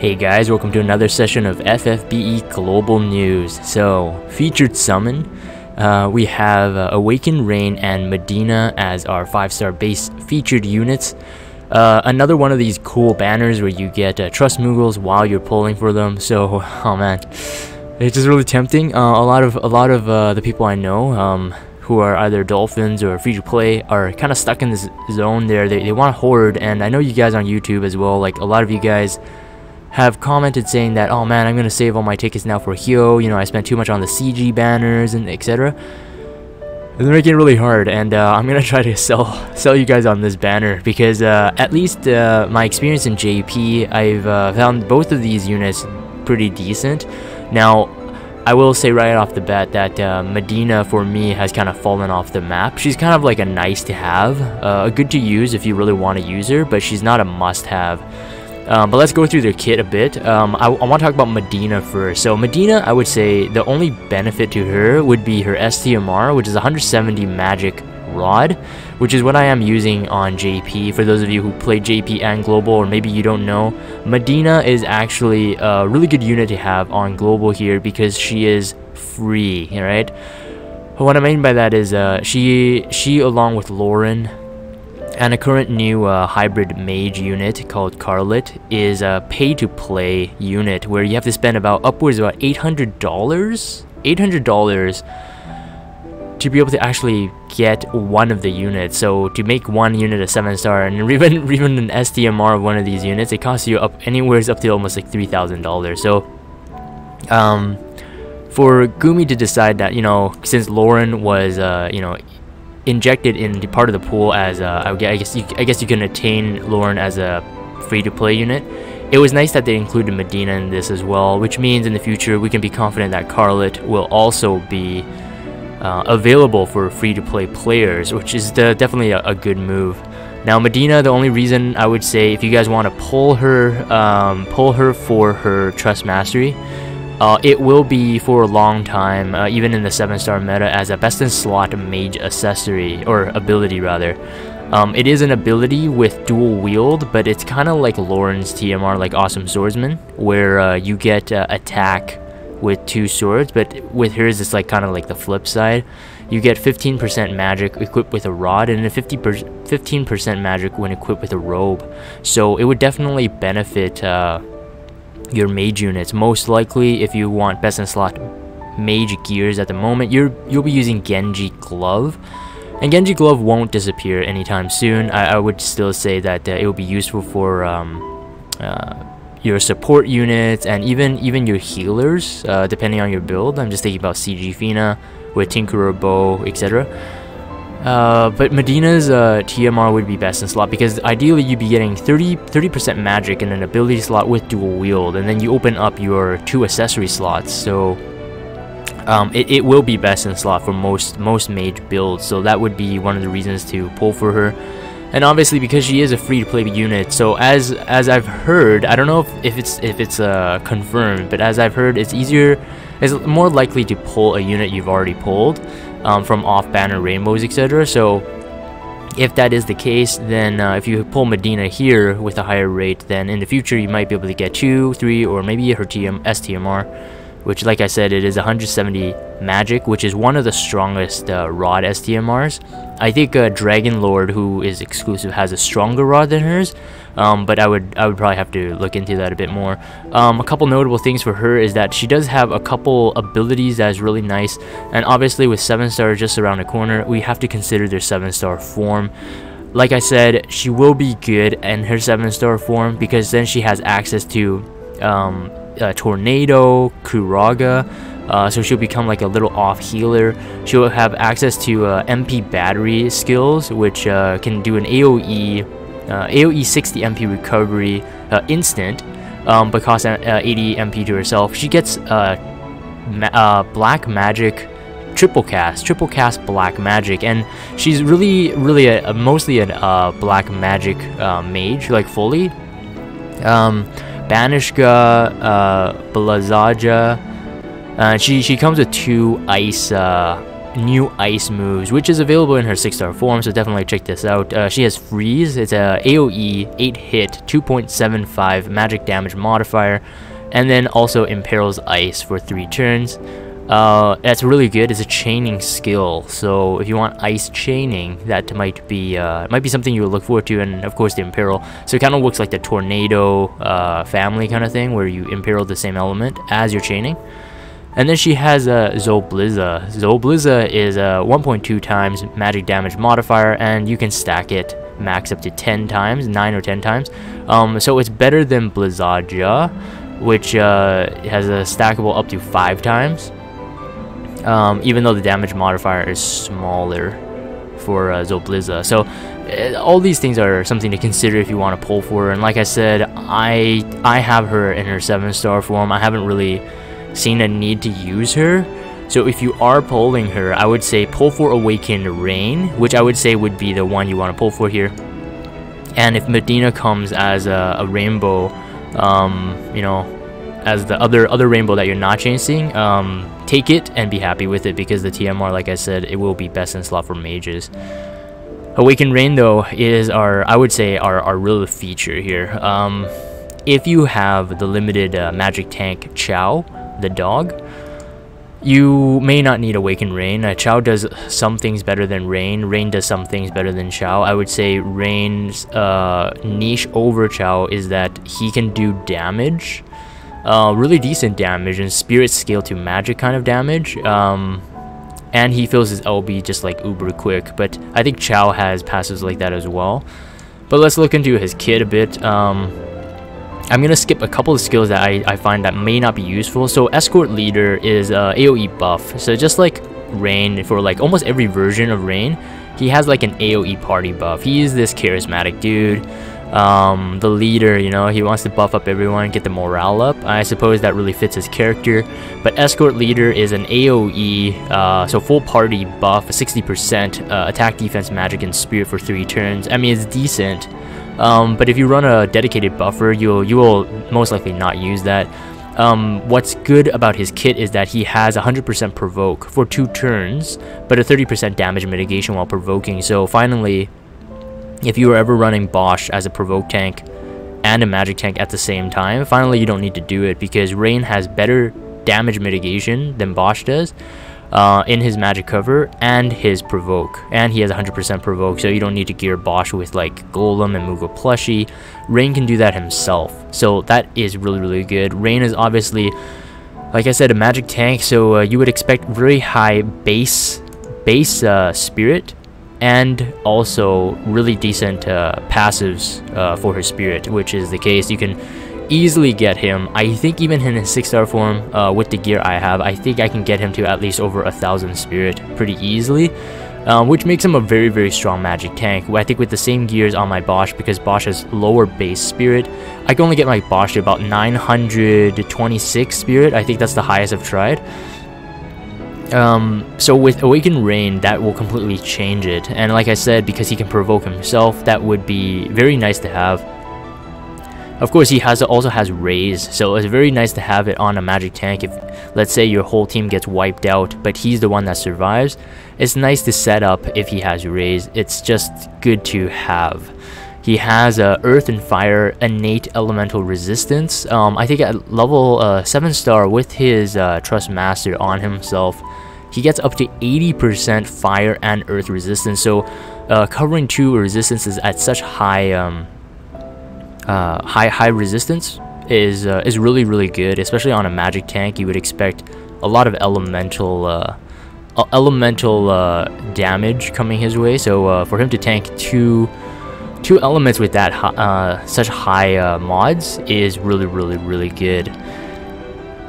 Hey guys, welcome to another session of FFBE Global News. So, featured summon, we have Awakened Rain and Mediena as our 5-star base featured units. Another one of these cool banners where you get Trust Moogles while you're pulling for them. So, oh man, it's just really tempting. A lot of the people I know who are either Dolphins or free to play are kind of stuck in this zone there. They want to hoard, and I know you guys on YouTube as well. Like a lot of you guys have commented saying that, oh man, I'm gonna save all my tickets now for Hyo, you know, I spent too much on the CG banners and etc. They're making it really hard, and I'm gonna try to sell you guys on this banner because at least my experience in JP, I've found both of these units pretty decent. Now I will say right off the bat that Mediena for me has kind of fallen off the map. She's kind of like a nice to have, a good to use if you really want to use her, but she's not a must have. But let's go through their kit a bit. I want to talk about Mediena first. So Mediena, I would say the only benefit to her would be her STMR, which is 170 magic rod, which is what I am using on JP. For those of you who play JP and Global, or maybe you don't know, Mediena is actually a really good unit to have on Global here because she is free, right? What I mean by that is she along with Lauren and a current new hybrid mage unit called Carlet is a pay-to-play unit where you have to spend upwards of $800 to be able to actually get one of the units. So to make one unit a 7-star, and even an STMR of one of these units, it costs you anywhere up to almost like $3,000. So for Gumi to decide that, you know, since Lauren was you know, injected in the part of the pool as I guess you can attain Lauren as a free-to-play unit, it was nice that they included Mediena in this as well, which means in the future we can be confident that Carlet will also be available for free-to-play players, which is definitely a good move. Now Mediena, the only reason I would say if you guys want to pull her for her Trust Mastery, it will be for a long time, even in the 7-star meta, as a best in slot mage accessory, or ability rather. It is an ability with dual wield, but it's kind of like Lauren's TMR, like Awesome Swordsman, where you get attack with 2 swords, but with hers it's like kind of like the flip side. You get 15% magic equipped with a rod, and 15% magic when equipped with a robe. So it would definitely benefit your mage units. Most likely, if you want best in slot mage gears at the moment, you'll be using Genji Glove, and Genji Glove won't disappear anytime soon. I would still say that it will be useful for your support units and even your healers, depending on your build. I'm just thinking about CG Fina with Tinkerer Bow, etc. But Mediena's TMR would be best in slot because ideally you'd be getting 30% magic in an ability slot with dual wield, and then you open up your 2 accessory slots. So it will be best in slot for most mage builds. So that would be one of the reasons to pull for her. And obviously because she is a free-to-play unit, so as I've heard, I don't know if it's confirmed, but as I've heard, it's more likely to pull a unit you've already pulled from off-banner rainbows, etc. So if that is the case, then if you pull Mediena here with a higher rate, then in the future you might be able to get 2, 3, or maybe her STMR, which, like I said, it is 170 magic, which is one of the strongest rod STMRs. I think Dragon Lord, who is exclusive, has a stronger rod than hers, but I would probably have to look into that a bit more. A couple notable things for her is that she does have a couple abilities that is really nice, and obviously with 7-star just around the corner, we have to consider their 7-star form. Like I said, she will be good in her 7-star form because then she has access to Tornado, Kuraga, so she'll become like a little off healer. She'll have access to MP battery skills, which can do an AoE 60 MP recovery instant, but costs 80 MP to herself. She gets black magic triple cast black magic, and she's really mostly a black magic mage, like fully. Banishka, Blazaja, she comes with 2 ice new ice moves, which is available in her 6-star form, so definitely check this out. She has Freeze. It's a AoE 8 hit 2.75 magic damage modifier, and then also imperils ice for 3 turns. That's really good. It's a chaining skill, so if you want ice chaining, that might be something you would look forward to. And of course the imperil, so it kind of works like the tornado family kind of thing, where you imperil the same element as your chaining. And then she has Zoblizza. Zoblizza is a 1.2 times magic damage modifier, and you can stack it max up to 10 times, 9 or 10 times. So it's better than Blizzaja, which has a stackable up to 5 times. Even though the damage modifier is smaller for Zoblizza. So all these things are something to consider if you want to pull for her. And like I said, I have her in her 7-star form. I haven't really seen a need to use her. So if you are pulling her, I would say pull for Awakened Rain, which I would say would be the one you want to pull for here. And if Mediena comes as a rainbow, you know, as the other rainbow that you're not chasing, take it and be happy with it, because the TMR, like I said, it will be best in slot for mages. Awakened Rain though is I would say our real feature here. If you have the limited magic tank Chow, the dog, you may not need Awakened Rain. Chow does some things better than Rain. Rain does some things better than Chow. I would say Rain's niche over Chow is that he can do damage. Really decent damage, and spirit scale to magic kind of damage, and he fills his LB just like uber quick. But I think Chow has passives like that as well. But let's look into his kit a bit. I'm gonna skip a couple of skills that I find that may not be useful. So Escort Leader is AoE buff, so just like Rain, for like almost every version of Rain, he has like an AoE party buff. He is this charismatic dude. The leader, you know, he wants to buff up everyone, get the morale up. I suppose that really fits his character. But Escort Leader is an AoE, so full party buff, 60% attack, defense, magic, and spirit for 3 turns. I mean, it's decent. But if you run a dedicated buffer, you will most likely not use that. What's good about his kit is that he has 100% provoke for 2 turns, but a 30% damage mitigation while provoking. So finally, if you were ever running Bosch as a provoke tank and a magic tank at the same time, finally you don't need to do it, because Rain has better damage mitigation than Bosch does in his magic cover and his provoke, and he has 100% provoke, so you don't need to gear Bosch with like Golem and Mughal plushie. Rain can do that himself, so that is really good. Rain is obviously, like I said, a magic tank, so you would expect very high base spirit, and also really decent passives for her spirit, which is the case. You can easily get him, I think even in his 6-star form, with the gear I have, I think I can get him to at least over 1,000 spirit pretty easily, which makes him a very strong magic tank. I think with the same gears on my Bosch, because Bosch has lower base spirit, I can only get my Bosch to about 926 spirit. I think that's the highest I've tried. So with Awakened Rain, that will completely change it. And like I said, because he can provoke himself, that would be very nice to have. Of course, he also has Raise, so it's very nice to have it on a magic tank. If, let's say, your whole team gets wiped out, but he's the one that survives, it's nice to set up if he has Raise. It's just good to have. He has Earth and Fire innate elemental resistance. I think at level 7-star with his Trust Master on himself, he gets up to 80% Fire and Earth resistance. So covering 2 resistances at such high high resistance is really good, especially on a magic tank. You would expect a lot of elemental damage coming his way. So for him to tank two elements with that such high mods is really good.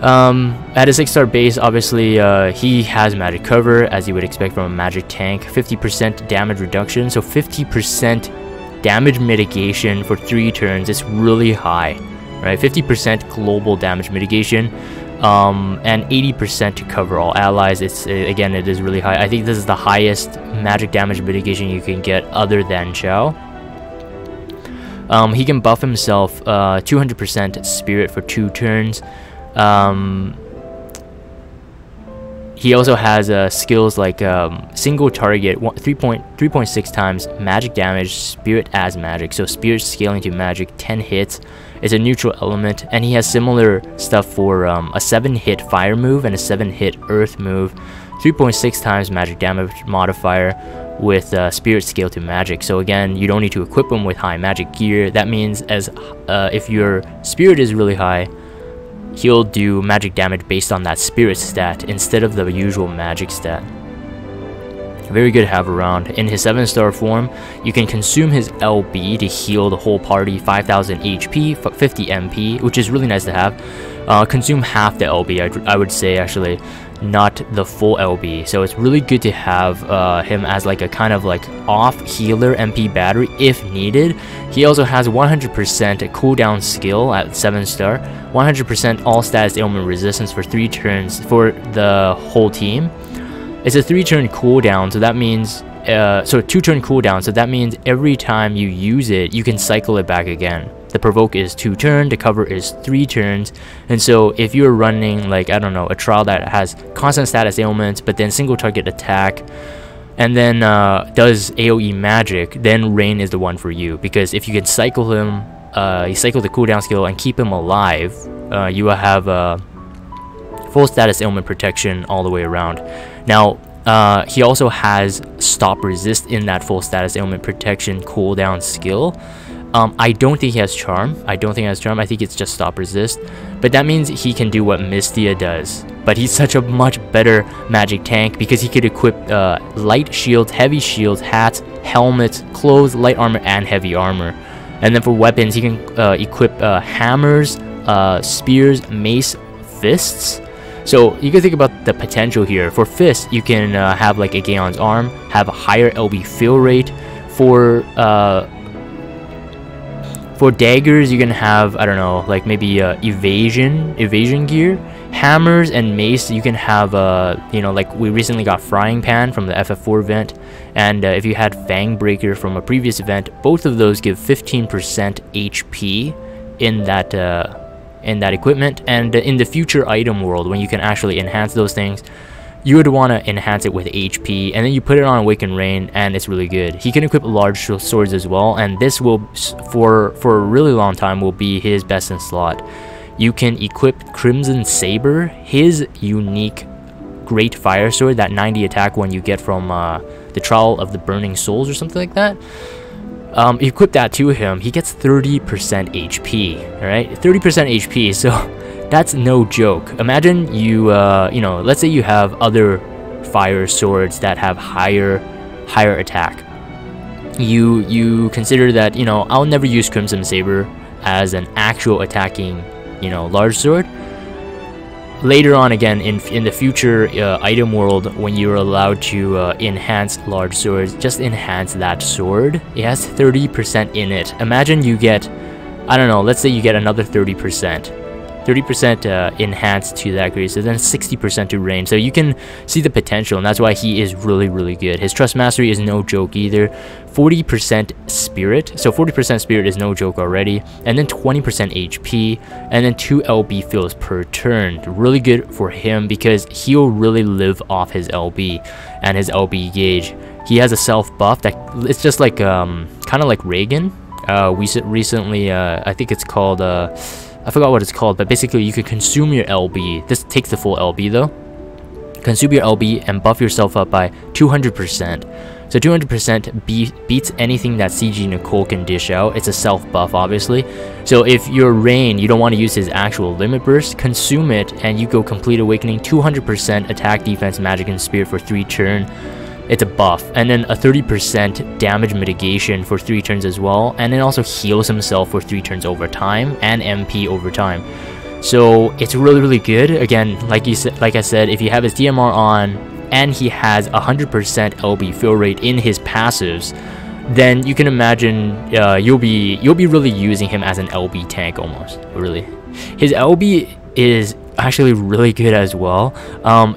At a 6-star base, obviously he has magic cover, as you would expect from a magic tank. 50% damage reduction, so 50% damage mitigation for 3 turns. It's really high, right? 50% global damage mitigation, and 80% to cover all allies. It's again, it is really high. I think this is the highest magic damage mitigation you can get other than Chow. He can buff himself 200% spirit for 2 turns. He also has skills like single target 3.6 times magic damage, spirit as magic, so spirit scaling to magic, 10 hits. It's a neutral element, and he has similar stuff for a 7-hit fire move and a 7-hit earth move, 3.6 times magic damage modifier with spirit scale to magic. So again, you don't need to equip him with high magic gear. That means if your spirit is really high, he'll do magic damage based on that spirit stat instead of the usual magic stat. Very good to have around. In his 7-star form, you can consume his LB to heal the whole party 5000 HP, 50 MP, which is really nice to have. Consume half the LB, I would say, actually, not the full LB. So it's really good to have him as like a kind of like off healer MP battery if needed. He also has 100% cooldown skill at 7-star, 100% all status ailment resistance for 3 turns for the whole team. It's a 3-turn cooldown, so that means so 2-turn cooldown, so that means every time you use it, you can cycle it back again. The provoke is 2 turns, the cover is 3 turns, and so if you're running like, I don't know, a trial that has constant status ailments but then single target attack and then does AoE magic, then Rain is the one for you, because if you can cycle him, you cycle the cooldown skill and keep him alive, you will have full status ailment protection all the way around. Now he also has stop resist in that full status ailment protection cooldown skill. I don't think he has charm. I think it's just stop resist, but that means he can do what Mediena does. But he's such a much better magic tank because he could equip light shields, heavy shields, hats, helmets, clothes, light armor, and heavy armor. And then for weapons, he can equip hammers, spears, mace, fists. So you can think about the potential here. For fists, you can have like a Gaon's arm, have a higher LB fill rate. For daggers, you can have, I don't know, like maybe evasion gear. Hammers and mace, you can have you know, like we recently got Frying Pan from the FF4 event, and if you had Fang Breaker from a previous event, both of those give 15% HP in that equipment. And in the future item world, when you can actually enhance those things, you would want to enhance it with HP, and then you put it on Awaken Rain, and it's really good. He can equip large swords as well, and this will, for a really long time, will be his best in slot. You can equip Crimson Saber, his unique Great Fire Sword, that 90 attack one you get from the Trial of the Burning Souls or something like that. Equip that to him, he gets 30% HP, alright? 30% HP, so that's no joke. Imagine you, you know, let's say you have other fire swords that have higher attack. You consider that, you know, I'll never use Crimson Saber as an actual attacking, you know, large sword. Later on, again, in the future item world, when you're allowed to enhance large swords, just enhance that sword. It has 30% in it. Imagine you get, I don't know, let's say you get another 30%. 30% enhanced to that grade, so then 60% to range. So you can see the potential, and that's why he is really, really good. His Trust Mastery is no joke either. 40% Spirit, so 40% Spirit is no joke already, and then 20% HP, and then 2 LB fills per turn. Really good for him because he'll really live off his LB and his LB gauge. He has a self buff that it's just like kind of like Reagan. We recently, I think it's called I forgot what it's called, but basically you can consume your LB. This takes the full LB though. Consume your LB and buff yourself up by 200%. So 200% beats anything that CG Nicole can dish out. It's a self buff, obviously. So if you're Rain, you don't want to use his actual limit burst, consume it and you go complete awakening, 200% attack, defense, magic, and spirit for 3 turns. It's a buff, and then a 30% damage mitigation for 3 turns as well, and then also heals himself for 3 turns over time and MP over time. So it's really, really good. Again, like I said, if you have his DMR on and he has 100% LB fill rate in his passives, then you can imagine you'll be really using him as an LB tank almost. Really, his LB is actually really good as well.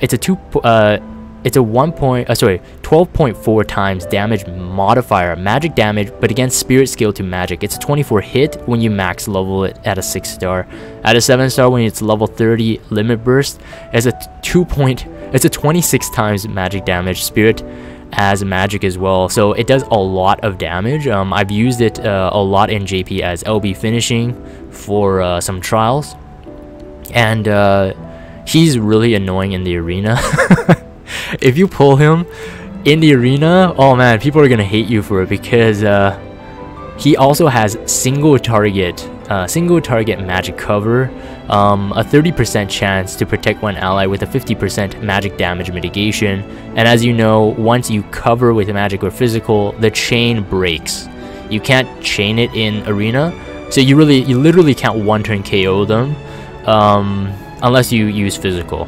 It's a it's a 12.4 times damage modifier, magic damage, but again spirit scale to magic. It's a 24 hit when you max level it at a 6-star. At a 7-star, when it's level 30 limit burst, it's a 26 times magic damage, spirit as magic as well. So it does a lot of damage. I've used it a lot in JP as LB finishing for some trials, and he's really annoying in the arena. If you pull him in the arena, oh man, people are gonna hate you for it, because he also has single target magic cover, a 30% chance to protect one ally with a 50% magic damage mitigation, and as you know, once you cover with magic or physical, the chain breaks. You can't chain it in arena, so you literally can't one-turn KO them unless you use physical.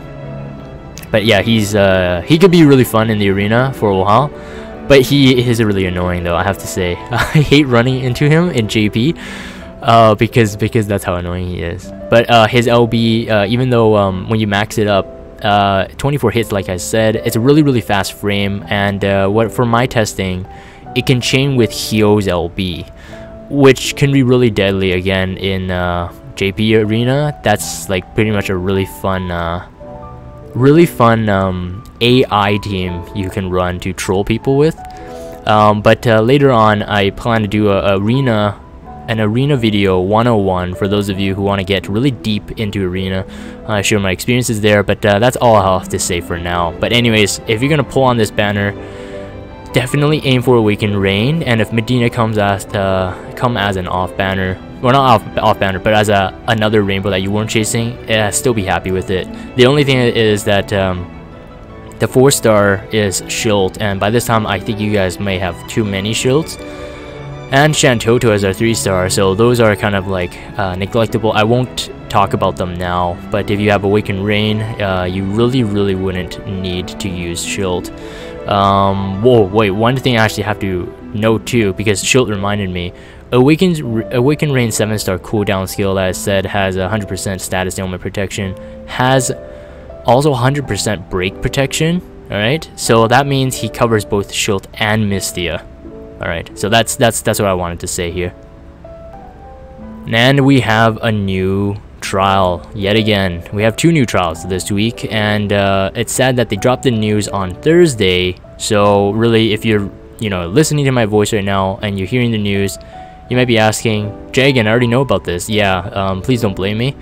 But yeah, he could be really fun in the arena for a while, but he is really annoying though, I have to say. I hate running into him in JP because that's how annoying he is. But his LB, even though when you max it up, 24 hits, like I said, it's a really fast frame, and for my testing, it can chain with Hyo's LB, which can be really deadly again in JP arena. That's like pretty much a really fun AI team you can run to troll people with. But later on, I plan to do an arena video 101 for those of you who want to get really deep into arena. I share my experiences there, but that's all I'll have to say for now. But anyways, if you're gonna pull on this banner, definitely aim for Awakened Rain, and if Mediena comes as an off banner, well, not off banner, but as another rainbow that you weren't chasing, still be happy with it. The only thing is that the 4-star is shield, and by this time I think you guys may have too many shields. And Shoutout is our 3-star, so those are kind of like neglectable. I won't talk about them now, but if you have Awakened Rain, you really wouldn't need to use shield. Whoa, wait, one thing I actually have to note too, because shield reminded me, Awakened Rain 7-star cooldown skill that I said has 100% status ailment protection, has also 100% break protection. Alright, so that means he covers both shield and Mediena. Alright, so that's what I wanted to say here. And we have a new trial yet again. We have 2 new trials this week, and it's sad that they dropped the news on Thursday. So really, if you're listening to my voice right now and you're hearing the news, you might be asking, Jagan, I already know about this. Yeah, please don't blame me.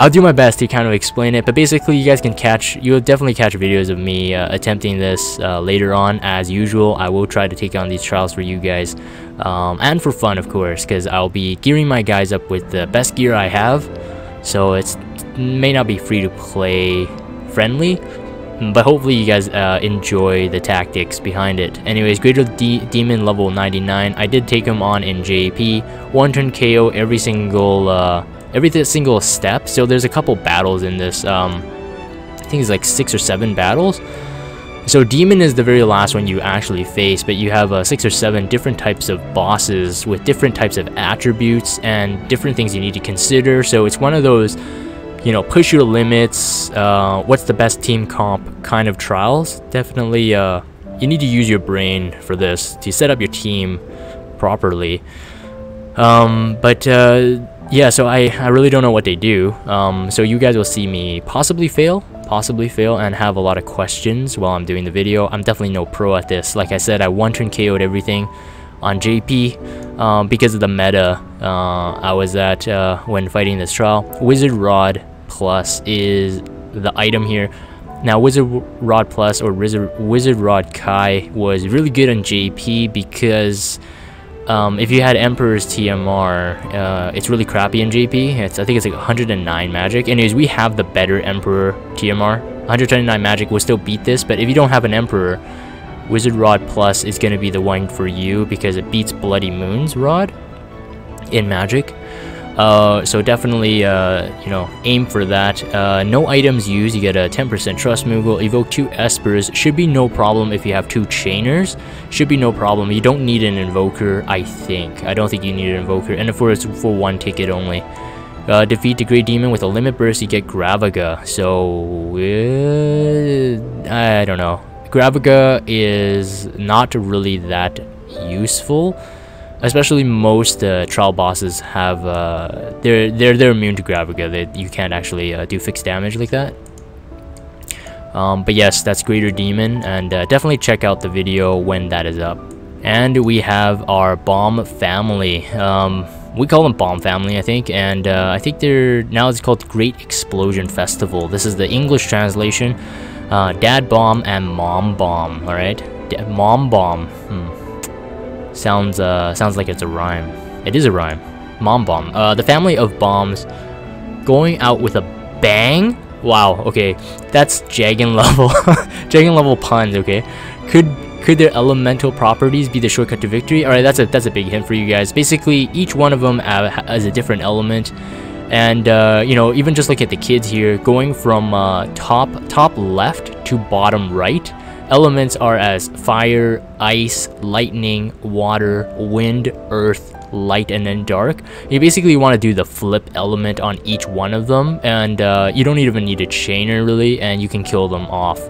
I'll do my best to kind of explain it, but basically you'll definitely catch videos of me attempting this later on. As usual, I will try to take on these trials for you guys, and for fun, of course, because I'll be gearing my guys up with the best gear I have, so it may not be free to play friendly, but hopefully you guys enjoy the tactics behind it. Anyways, Greater Demon level 99, I did take him on in JP, 1-turn KO every single step. So there's a couple battles in this, I think it's like 6 or 7 battles. So Demon is the very last one you actually face, but you have 6 or 7 different types of bosses with different types of attributes and different things you need to consider. So it's one of those, push your limits, what's the best team comp kind of trials. Definitely you need to use your brain for this to set up your team properly. Yeah, so I really don't know what they do. So you guys will see me possibly fail and have a lot of questions while I'm doing the video. I'm definitely no pro at this. Like I said, I 1-turn KO'd everything on JP because of the meta I was at when fighting this trial. Wizard Rod Plus is the item here. Now Wizard Rod Plus or Wizard Rod Kai was really good on JP because if you had Emperor's TMR, it's really crappy in JP. I think it's like 109 magic. Anyways, we have the better Emperor TMR. 129 magic will still beat this, but if you don't have an Emperor, Wizard Rod Plus is going to be the one for you because it beats Bloody Moon's Rod in magic. So definitely, aim for that. No items used. You get a 10% trust move. Will evoke 2 Espers. Should be no problem if you have 2 Chainers. Should be no problem. You don't need an Invoker, I think. I don't think you need an Invoker. And for 1 ticket only. Defeat the Great Demon with a limit burst, you get Gravaga. So I don't know. Gravaga is not really that useful, especially most trial bosses have they're immune to Gravaga. You can't actually do fixed damage like that. But yes, that's Greater Demon, and definitely check out the video when that is up. And we have our bomb family. We call them Bomb Family, I think, and I think now it's called Great Explosion Festival. This is the English translation. Dad Bomb and Mom Bomb. All right, Mom Bomb. Sounds like it's a rhyme. It is a rhyme. Mom Bomb. The family of bombs going out with a bang. Wow. Okay, that's Jagged level. Jagged level puns. Okay, could their elemental properties be the shortcut to victory? All right, that's a big hint for you guys. Basically, each one of them has a different element. And you know, even just look at the kids here, going from top left to bottom right, elements are as fire, ice, lightning, water, wind, earth, light, and then dark. You basically want to do the flip element on each one of them, and you don't even need a chainer really, and you can kill them off.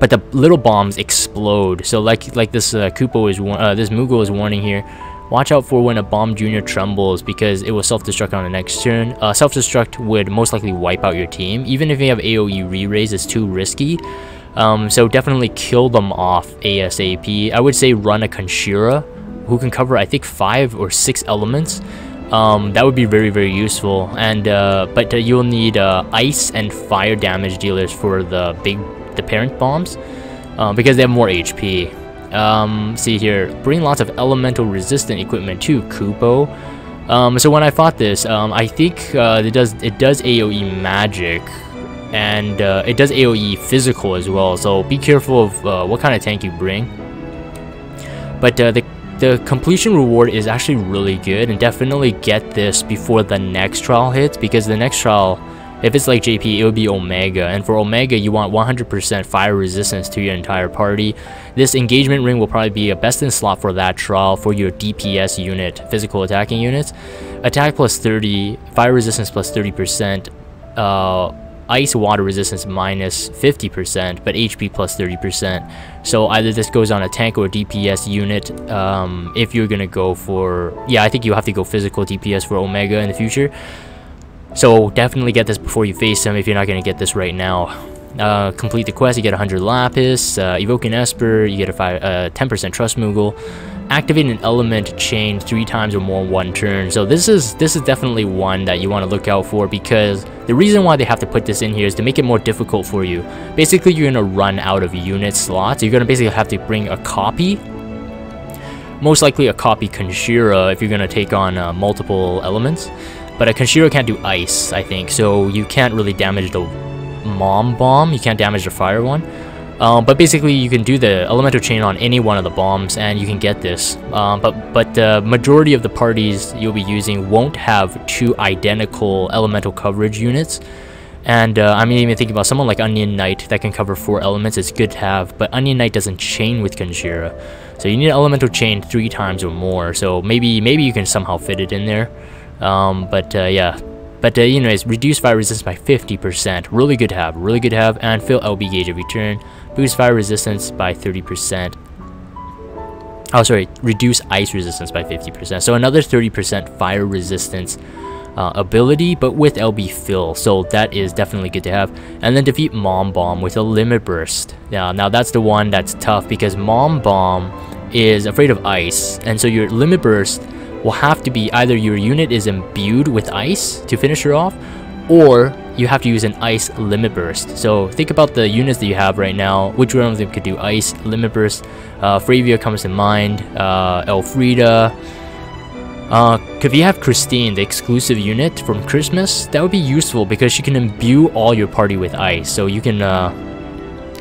But the little bombs explode. So like this Kupo is this Moogle is warning here. Watch out for when a bomb junior trembles, because it will self-destruct on the next turn. Self-destruct would most likely wipe out your team. Even if you have AoE re-raise, it's too risky. So definitely kill them off ASAP. I would say run a Kanshira, who can cover I think 5 or 6 elements. That would be very, very useful. And but you'll need ice and fire damage dealers for the parent bombs, because they have more HP. See here, bring lots of elemental resistant equipment too, Kupo. So when I fought this, I think it does AoE magic, and it does AoE physical as well. So be careful of what kind of tank you bring. But the completion reward is actually really good, and definitely get this before the next trial hits, because the next trial, if it's like JP, it would be Omega, and for Omega you want 100% fire resistance to your entire party. This engagement ring will probably be a best in slot for that trial for your DPS unit, physical attacking units. Attack plus 30, fire resistance plus 30%, ice water resistance minus 50%, but HP plus 30%. So either this goes on a tank or a DPS unit. If you're gonna go for, yeah, I think you have to go physical DPS for Omega in the future. So definitely get this before you face him if you're not going to get this right now. Complete the quest, you get 100 Lapis. Evoke an Esper, you get a 10% Trust Moogle. Activate an element chain 3 times or more 1 turn. So this is definitely one that you want to look out for, because the reason why they have to put this in here is to make it more difficult for you. Basically, you're going to run out of unit slots. You're going to basically have to bring a copy. Most likely a copy Kanshira if you're going to take on multiple elements. But a Kanshira can't do ice, I think, so you can't really damage the Mom Bomb. You can't damage the fire one. But basically, you can do the elemental chain on any one of the bombs, and you can get this. But the majority of the parties you'll be using won't have 2 identical elemental coverage units. And I mean, even thinking about someone like Onion Knight that can cover 4 elements, it's good to have. But Onion Knight doesn't chain with Kanshira, so you need an elemental chain 3 times or more. So maybe you can somehow fit it in there. Yeah, but anyways, reduce fire resistance by 50%, really good to have, and fill LB gauge every turn. Boost fire resistance by 30%. Oh, sorry, reduce ice resistance by 50%. So another 30% fire resistance ability, but with LB fill. So that is definitely good to have. And then defeat Mom Bomb with a limit burst. Now that's the one that's tough, because Mom Bomb is afraid of ice, and so your limit burst will have to be either your unit is imbued with ice to finish her off, or you have to use an ice limit burst. So think about the units that you have right now, which one of them could do ice limit burst. Fravia comes to mind, Elfrida. If you have Christine, the exclusive unit from Christmas, that would be useful because she can imbue all your party with ice. So you can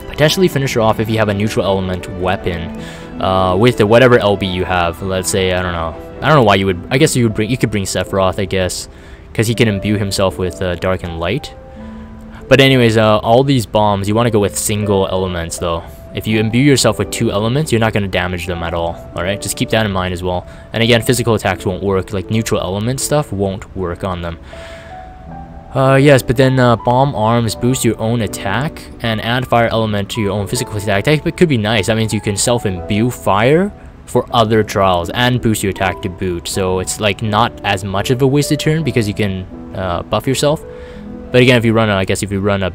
potentially finish her off if you have a neutral element weapon with whatever LB you have. Let's say, I don't know why you would. I guess you could bring Sephiroth, I guess, because he can imbue himself with dark and light. But anyways, all these bombs, you want to go with single elements though. If you imbue yourself with 2 elements, you're not going to damage them at all. Alright, just keep that in mind as well. And again, physical attacks won't work, like neutral element stuff won't work on them. Yes, but then bomb arms boost your own attack and add fire element to your own physical attack. That could be nice. That means you can self-imbue fire for other trials and boost your attack to boot. So it's like not as much of a wasted turn because you can buff yourself. But again, if you run a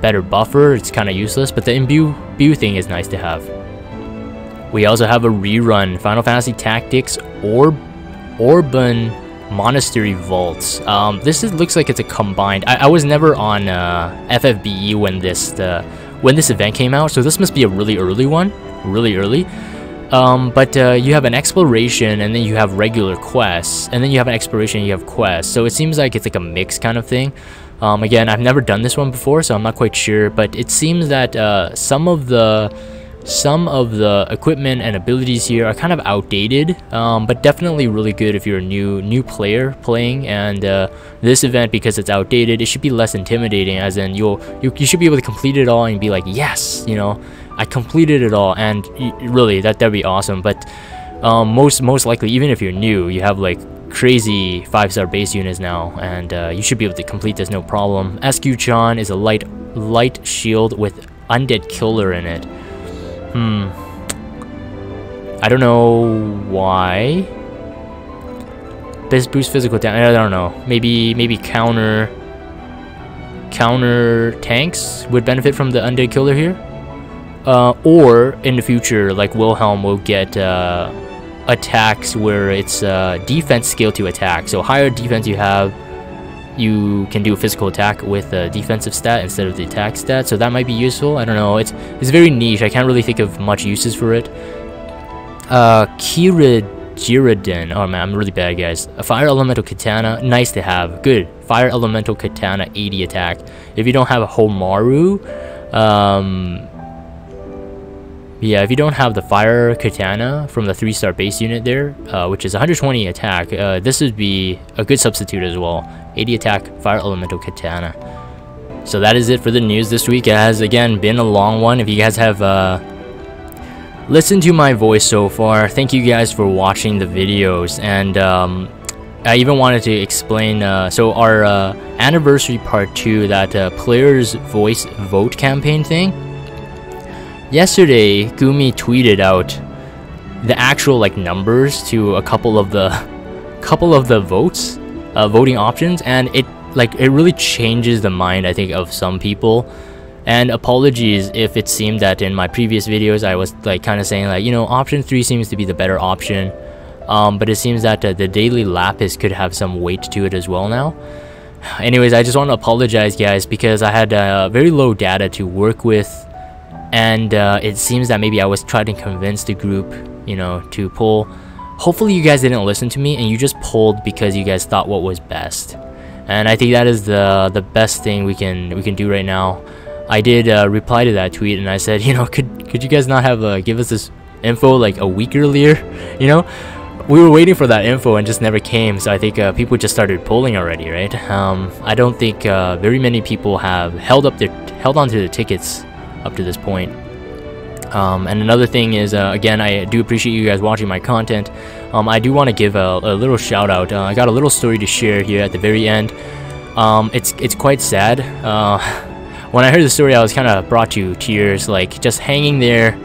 better buffer, it's kind of useless. But the imbue thing is nice to have. We also have a rerun, Final Fantasy Tactics Orban Monastery Vaults. Looks like it's a combined. I was never on FFBE when this event came out, so this must be a really early one, really early. But you have an exploration, and then you have regular quests, and then you have an exploration, and you have quests. So it seems like it's like a mix kind of thing. Again, I've never done this one before, so I'm not quite sure. But it seems that some of the equipment and abilities here are kind of outdated, but definitely really good if you're a new player playing. And this event, because it's outdated, it should be less intimidating, as in you should be able to complete it all and be like, yes, you know, I completed it all. And really, that'd be awesome. But most likely, even if you're new, you have like crazy 5-star base units now, and you should be able to complete this no problem. SQ-chan is a light shield with undead killer in it. I don't know why. This boosts physical damage. I don't know. Maybe counter tanks would benefit from the undead killer here. Or in the future, like Wilhelm will get attacks where it's defense scale to attack. So higher defense you have, you can do a physical attack with a defensive stat instead of the attack stat. So that might be useful. I don't know. It's very niche. I can't really think of much uses for it. Jiradin. Oh man, I'm really bad, guys. A fire elemental katana, nice to have. Good. Fire elemental katana, 80 attack. If you don't have a Homaru, yeah, if you don't have the fire katana from the 3-star base unit there, which is 120 attack, this would be a good substitute as well. 80 attack, fire elemental katana. So that is it for the news this week. It has again been a long one. If you guys have listened to my voice so far, thank you guys for watching the videos. And I even wanted to explain, so our anniversary part 2, that players voice vote campaign thing. Yesterday, Gumi tweeted out the actual like numbers to a couple of the votes, voting options, and it really changes the mind, I think, of some people. And apologies if it seemed that in my previous videos I was like kind of saying like, you know, option 3 seems to be the better option, but it seems that the daily lapis could have some weight to it as well now. Anyways, I just want to apologize, guys, because I had very low data to work with. And it seems that maybe I was trying to convince the group, you know, to pull. Hopefully you guys didn't listen to me and you just pulled because you guys thought what was best. And I think that is the best thing we can do right now. I did reply to that tweet and I said, you know, could you guys not have give us this info like a week earlier? You know, we were waiting for that info and just never came. So I think people just started pulling already, right? I don't think very many people have held onto the tickets up to this point. And another thing is, again, I do appreciate you guys watching my content. I do want to give a little shout out. I got a little story to share here at the very end. It's quite sad. When I heard the story, I was kind of brought to tears, like just hanging there,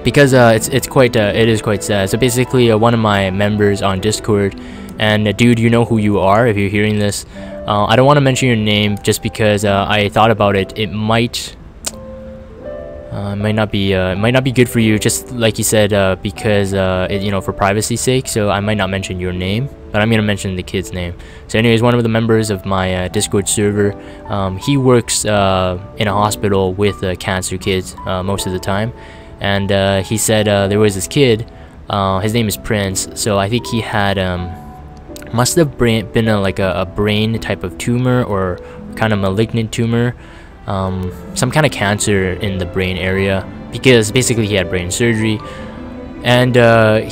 because it is quite sad. So basically, one of my members on Discord, and dude, you know who you are if you're hearing this. I don't want to mention your name just because I thought about it. It might not be good for you, just like you said, because you know, for privacy's sake. So I might not mention your name, but I'm gonna mention the kid's name. So anyways, one of the members of my Discord server, he works in a hospital with cancer kids most of the time, and he said there was this kid. His name is Prince. So I think he had must have been a brain type of tumor or kind of malignant tumor, some kind of cancer in the brain area, because basically he had brain surgery. And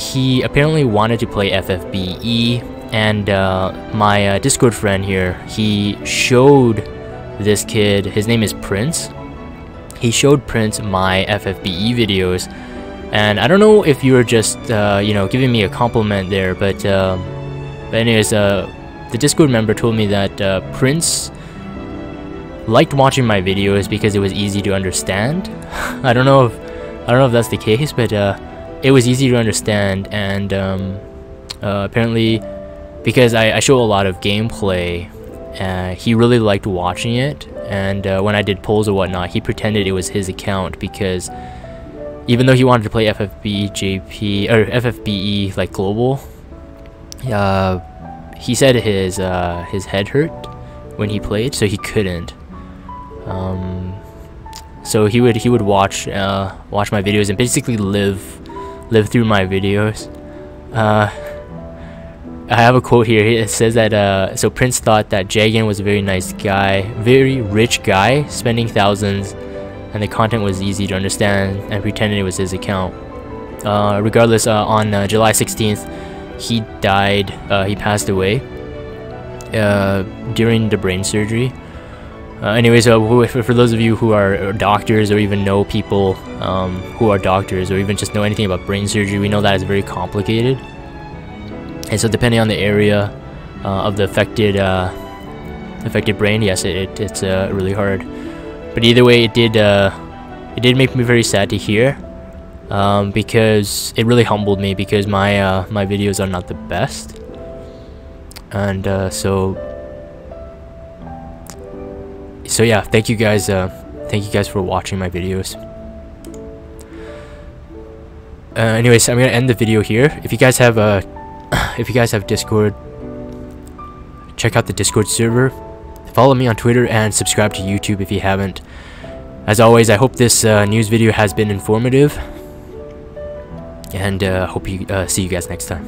he apparently wanted to play FFBE, and my Discord friend here, he showed this kid, his name is Prince, he showed Prince my FFBE videos, and I don't know if you were just you know, giving me a compliment there, but anyways, the Discord member told me that Prince liked watching my videos because it was easy to understand. I don't know if that's the case, but it was easy to understand, and apparently because I show a lot of gameplay, he really liked watching it. And when I did polls or whatnot, he pretended it was his account, because even though he wanted to play FFBE JP or FFBE like global, he said his head hurt when he played, so he couldn't. So he would watch my videos and basically live through my videos. I have a quote here. It says that so Prince thought that Jagan was a very nice guy, very rich guy, spending thousands, and the content was easy to understand, and pretended it was his account. Regardless, on July 16th, he died. He passed away during the brain surgery. Anyways, for those of you who are doctors, or even know people who are doctors, or even just know anything about brain surgery, we know that it's very complicated. And so depending on the area of the affected brain, yes, it's really hard. But either way, it did make me very sad to hear, because it really humbled me, because my my videos are not the best, and so yeah, thank you guys for watching my videos. Anyways, I'm gonna end the video here. If you guys have Discord, check out the Discord server, follow me on Twitter, and subscribe to YouTube if you haven't. As always, I hope this news video has been informative, and hope you see you guys next time.